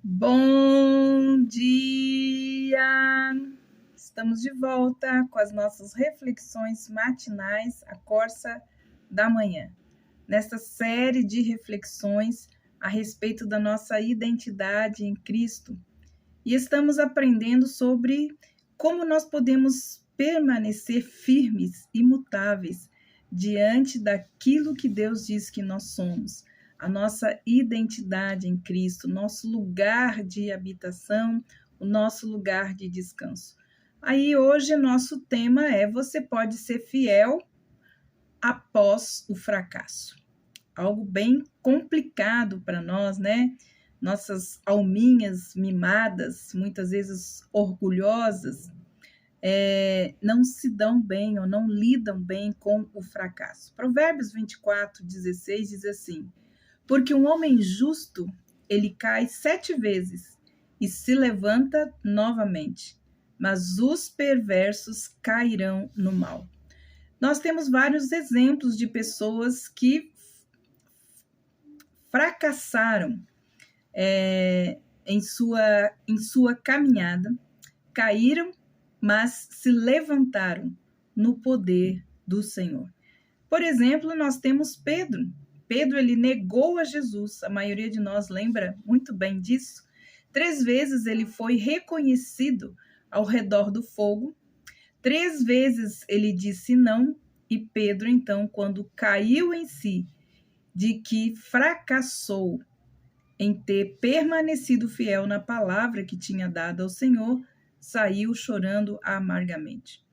Bom dia! Estamos de volta com as nossas reflexões matinais, a Corsa da Manhã. Nesta série de reflexões a respeito da nossa identidade em Cristo. E estamos aprendendo sobre como nós podemos permanecer firmes, imutáveis, diante daquilo que Deus diz que nós somos. A nossa identidade em Cristo, nosso lugar de habitação, o nosso lugar de descanso. Aí hoje nosso tema é: você pode ser fiel após o fracasso. Algo bem complicado para nós, né? Nossas alminhas mimadas, muitas vezes orgulhosas, não se dão bem ou não lidam bem com o fracasso. Provérbios 24:16 diz assim: porque um homem justo, ele cai 7 vezes e se levanta novamente, mas os perversos cairão no mal. Nós temos vários exemplos de pessoas que fracassaram em sua caminhada, caíram, mas se levantaram no poder do Senhor. Por exemplo, nós temos Pedro. Pedro, ele negou a Jesus, a maioria de nós lembra muito bem disso. 3 vezes ele foi reconhecido ao redor do fogo, 3 vezes ele disse não, e Pedro, então, quando caiu em si, de que fracassou em ter permanecido fiel na palavra que tinha dado ao Senhor, saiu chorando amargamente.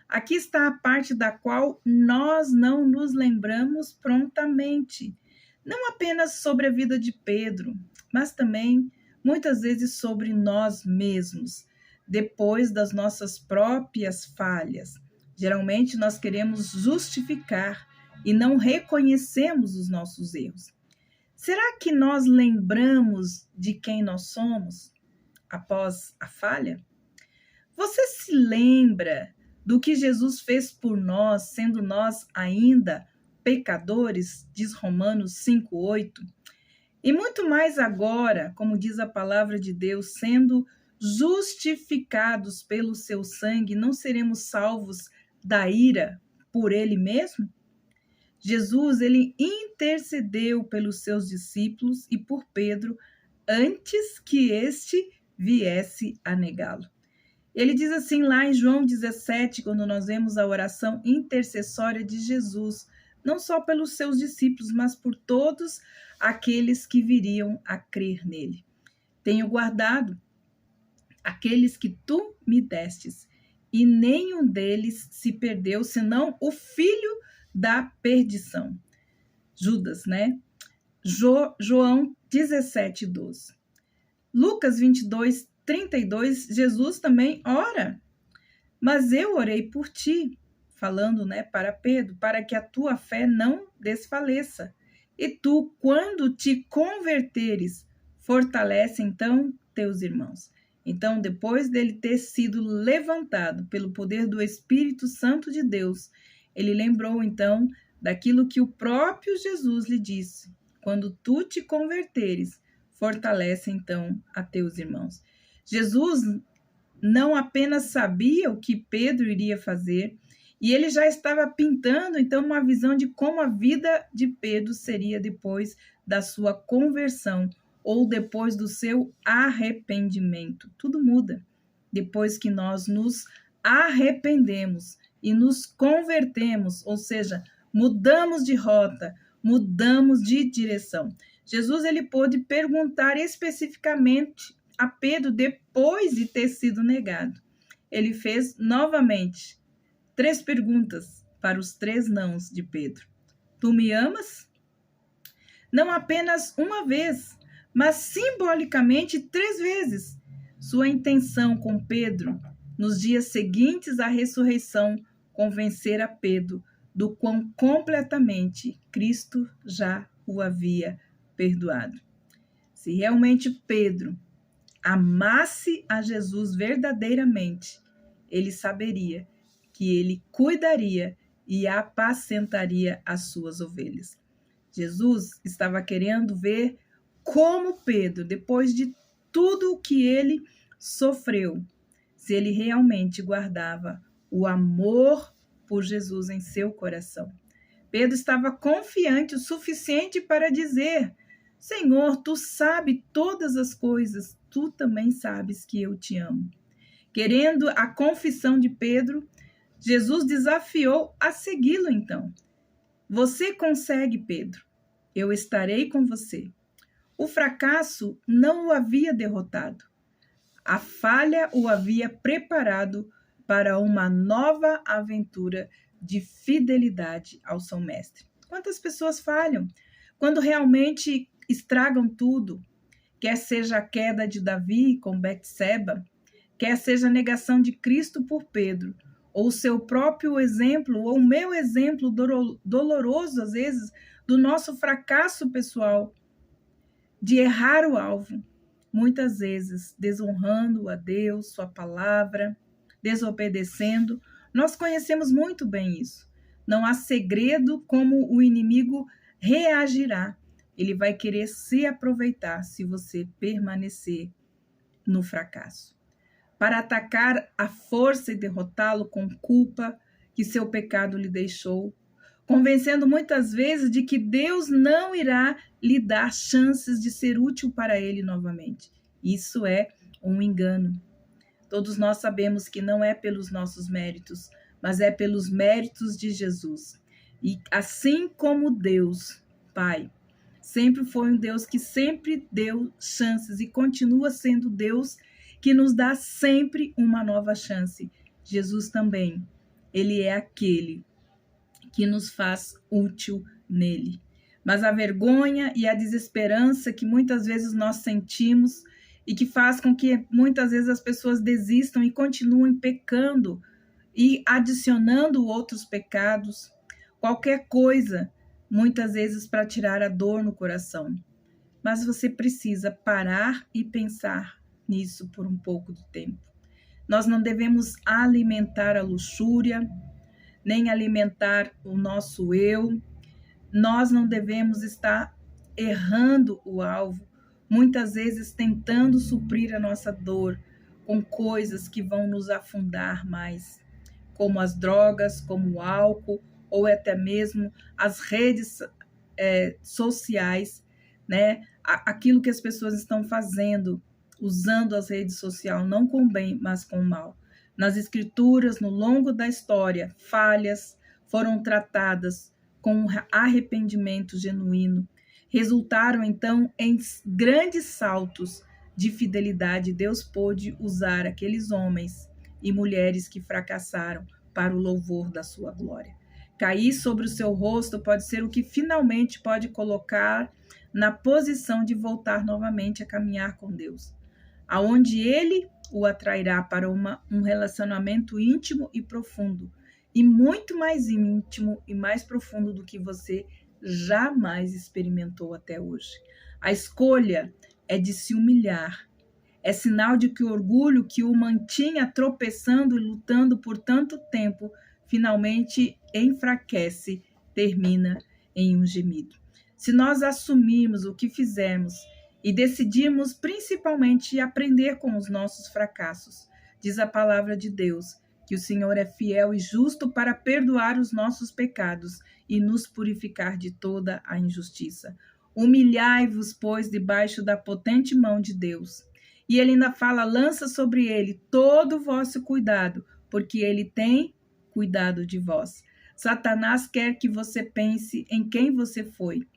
Aqui está a parte da qual nós não nos lembramos prontamente, não apenas sobre a vida de Pedro, mas também muitas vezes sobre nós mesmos, depois das nossas próprias falhas. Geralmente nós queremos justificar e não reconhecemos os nossos erros. Será que nós lembramos de quem nós somos após a falha? Você se lembra do que Jesus fez por nós, sendo nós ainda pecadores, diz Romanos 5:8? E muito mais agora, como diz a palavra de Deus, sendo justificados pelo seu sangue, não seremos salvos da ira por ele mesmo? Jesus, ele intercedeu pelos seus discípulos e por Pedro antes que este viesse a negá-lo. Ele diz assim lá em João 17, quando nós vemos a oração intercessória de Jesus, não só pelos seus discípulos, mas por todos aqueles que viriam a crer nele. Tenho guardado aqueles que tu me destes, e nenhum deles se perdeu, senão o filho da perdição. Judas, né? João 17:12. Lucas 22:32, Jesus também ora. Mas eu orei por ti, falando, né, para Pedro, para que a tua fé não desfaleça. E tu, quando te converteres, fortalece então teus irmãos. Então, depois dele ter sido levantado pelo poder do Espírito Santo de Deus, ele lembrou então daquilo que o próprio Jesus lhe disse: quando tu te converteres, fortalece então a teus irmãos. Jesus não apenas sabia o que Pedro iria fazer, e ele já estava pintando então uma visão de como a vida de Pedro seria depois da sua conversão ou depois do seu arrependimento. Tudo muda depois que nós nos arrependemos e nos convertemos, ou seja, mudamos de rota, mudamos de direção. Jesus, ele pôde perguntar especificamente a Pedro depois de ter sido negado. Ele fez novamente 3 perguntas para os 3 nãos de Pedro. Tu me amas? Não apenas uma vez, mas simbolicamente 3 vezes. Sua intenção com Pedro, nos dias seguintes à ressurreição, convencer a Pedro do quão completamente Cristo já o havia perdoado. Se realmente Pedro amasse a Jesus verdadeiramente, ele saberia que ele cuidaria e apacentaria as suas ovelhas. Jesus estava querendo ver como Pedro, depois de tudo o que ele sofreu, se ele realmente guardava o amor por Jesus em seu coração. Pedro estava confiante o suficiente para dizer: Senhor, tu sabes todas as coisas, tu também sabes que eu te amo. Querendo a confissão de Pedro, Jesus desafiou a segui-lo então. Você consegue, Pedro. Eu estarei com você. O fracasso não o havia derrotado. A falha o havia preparado para uma nova aventura de fidelidade ao seu mestre. Quantas pessoas falham quando realmente estragam tudo? Quer seja a queda de Davi com Betseba, quer seja a negação de Cristo por Pedro, ou o seu próprio exemplo, ou o meu exemplo doloroso, às vezes, do nosso fracasso pessoal, de errar o alvo, muitas vezes desonrando a Deus, sua palavra, desobedecendo. Nós conhecemos muito bem isso. Não há segredo como o inimigo reagirá. Ele vai querer se aproveitar se você permanecer no fracasso, para atacar a força e derrotá-lo com culpa que seu pecado lhe deixou, convencendo muitas vezes de que Deus não irá lhe dar chances de ser útil para ele novamente. Isso é um engano. Todos nós sabemos que não é pelos nossos méritos, mas é pelos méritos de Jesus. E assim como Deus, Pai, sempre foi um Deus que sempre deu chances e continua sendo Deus que nos dá sempre uma nova chance. Jesus também, ele é aquele que nos faz útil nele. Mas a vergonha e a desesperança que muitas vezes nós sentimos e que faz com que muitas vezes as pessoas desistam e continuem pecando e adicionando outros pecados, qualquer coisa, muitas vezes para tirar a dor no coração. Mas você precisa parar e pensar nisso por um pouco de tempo. Nós não devemos alimentar a luxúria, nem alimentar o nosso eu. Nós não devemos estar errando o alvo, muitas vezes tentando suprir a nossa dor com coisas que vão nos afundar mais, como as drogas, como o álcool, ou até mesmo as redes sociais, né? Aquilo que as pessoas estão fazendo, usando as redes sociais, não com bem, mas com mal. Nas escrituras, no longo da história, falhas foram tratadas com arrependimento genuíno. Resultaram, então, em grandes saltos de fidelidade. Deus pôde usar aqueles homens e mulheres que fracassaram para o louvor da sua glória. Cair sobre o seu rosto pode ser o que finalmente pode colocar na posição de voltar novamente a caminhar com Deus, aonde Ele o atrairá para um relacionamento íntimo e profundo, e muito mais íntimo e mais profundo do que você jamais experimentou até hoje. A escolha é de se humilhar. É sinal de que o orgulho que o mantinha tropeçando e lutando por tanto tempo finalmente enfraquece, termina em um gemido. Se nós assumirmos o que fizemos e decidimos principalmente aprender com os nossos fracassos, diz a palavra de Deus, que o Senhor é fiel e justo para perdoar os nossos pecados e nos purificar de toda a injustiça. Humilhai-vos, pois, debaixo da potente mão de Deus. E ele ainda fala, lança sobre ele todo o vosso cuidado, porque ele tem cuidado de vós. Satanás quer que você pense em quem você foi.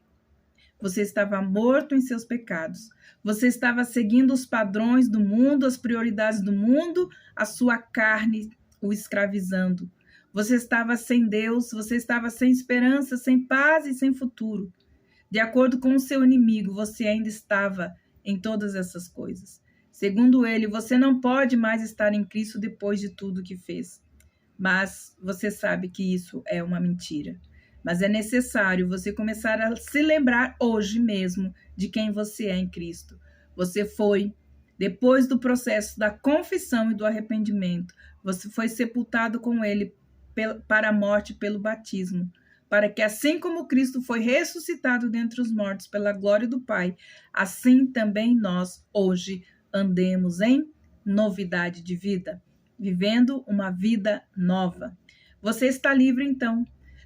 Você estava morto em seus pecados. Você estava seguindo os padrões do mundo, as prioridades do mundo, a sua carne o escravizando. Você estava sem Deus, você estava sem esperança, sem paz e sem futuro. De acordo com o seu inimigo, você ainda estava em todas essas coisas. Segundo ele, você não pode mais estar em Cristo depois de tudo que fez. Mas você sabe que isso é uma mentira. Mas é necessário você começar a se lembrar hoje mesmo de quem você é em Cristo. Você foi, depois do processo da confissão e do arrependimento, você foi sepultado com ele para a morte pelo batismo, para que assim como Cristo foi ressuscitado dentre os mortos pela glória do Pai, assim também nós hoje andemos em novidade de vida, vivendo uma vida nova. Você está livre, então.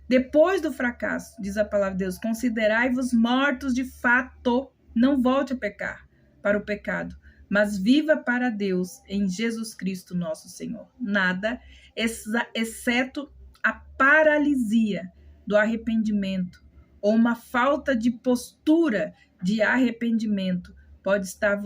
Depois do fracasso, diz a palavra de Deus, considerai-vos mortos de fato, não volte a pecar, para o pecado, mas viva para Deus em Jesus Cristo nosso Senhor. Nada, exceto a paralisia do arrependimento ou uma falta de postura de arrependimento pode estar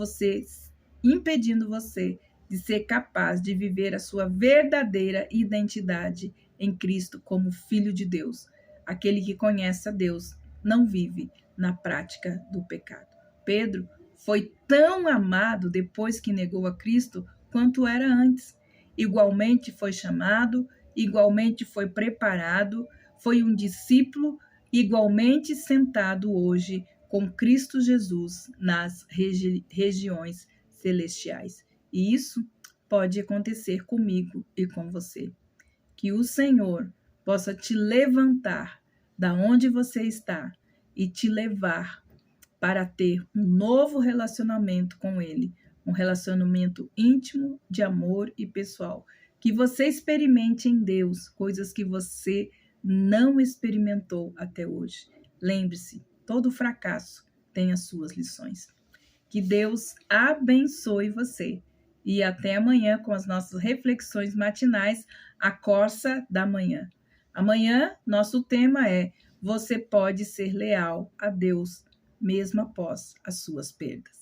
impedindo você de ser capaz de viver a sua verdadeira identidade em Cristo como filho de Deus. Aquele que conhece a Deus não vive na prática do pecado. Pedro foi tão amado depois que negou a Cristo quanto era antes. Igualmente foi chamado, igualmente foi preparado, foi um discípulo igualmente sentado hoje com Cristo Jesus nas regiões celestiais. E isso pode acontecer comigo e com você. Que o Senhor possa te levantar da onde você está e te levar para ter um novo relacionamento com Ele, um relacionamento íntimo, de amor e pessoal. Que você experimente em Deus coisas que você não experimentou até hoje. Lembre-se, todo fracasso tem as suas lições. Que Deus abençoe você. E até amanhã com as nossas reflexões matinais, a Corsa da Manhã. Amanhã, nosso tema é: você pode ser leal a Deus mesmo após as suas perdas.